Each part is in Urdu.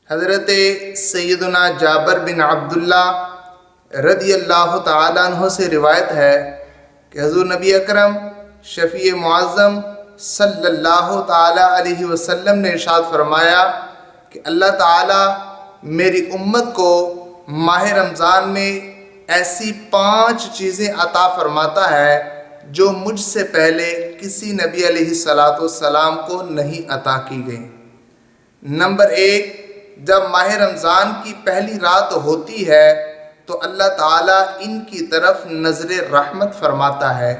حضرت سیدنا جابر بن عبداللہ رضی اللہ تعالیٰ عنہ سے روایت ہے کہ حضور نبی اکرم شفیع معظم صلی اللہ تعالیٰ علیہ وسلم نے ارشاد فرمایا کہ اللہ تعالیٰ میری امت کو ماہ رمضان میں ایسی 5 چیزیں عطا فرماتا ہے جو مجھ سے پہلے کسی نبی علیہ السلام کو نہیں عطا کی گئیں۔ نمبر 1، جب ماہ رمضان کی پہلی رات ہوتی ہے تو اللہ تعالیٰ ان کی طرف نظر رحمت فرماتا ہے،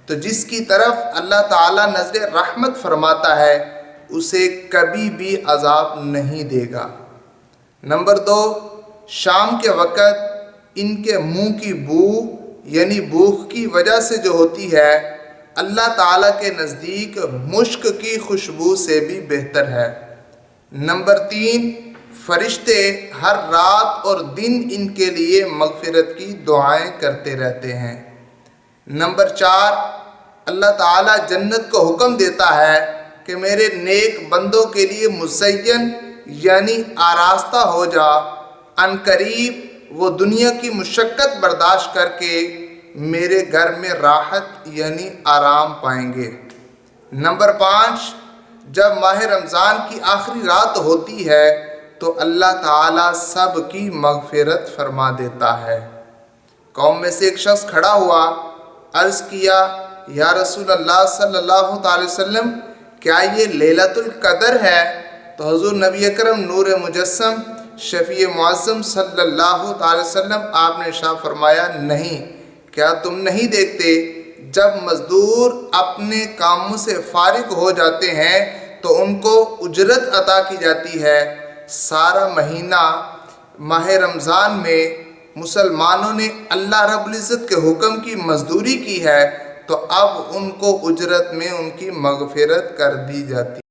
تو جس کی طرف اللہ تعالیٰ نظر رحمت فرماتا ہے اسے کبھی بھی عذاب نہیں دے گا۔ نمبر 2، شام کے وقت ان کے منہ کی بو یعنی بھوک کی وجہ سے جو ہوتی ہے اللہ تعالیٰ کے نزدیک مشک کی خوشبو سے بھی بہتر ہے۔ نمبر 3، فرشتے ہر رات اور دن ان کے لیے مغفرت کی دعائیں کرتے رہتے ہیں۔ نمبر 4، اللہ تعالیٰ جنت کو حکم دیتا ہے کہ میرے نیک بندوں کے لیے مزین یعنی آراستہ ہو جا، ان قریب وہ دنیا کی مشقت برداشت کر کے میرے گھر میں راحت یعنی آرام پائیں گے۔ نمبر 5، جب ماہ رمضان کی آخری رات ہوتی ہے تو اللہ تعالیٰ سب کی مغفرت فرما دیتا ہے۔ قوم میں سے ایک شخص کھڑا ہوا، عرض کیا یا رسول اللہ صلی اللہ علیہ وسلم، کیا یہ لیلۃ القدر ہے؟ تو حضور نبی اکرم نور مجسم شفیع معظم صلی اللہ علیہ وسلم آپ نے ارشاد فرمایا، نہیں، کیا تم نہیں دیکھتے جب مزدور اپنے کاموں سے فارغ ہو جاتے ہیں تو ان کو اجرت عطا کی جاتی ہے؟ سارا مہینہ ماہ رمضان میں مسلمانوں نے اللہ رب العزت کے حکم کی مزدوری کی ہے، تو اب ان کو اجرت میں ان کی مغفرت کر دی جاتی ہے۔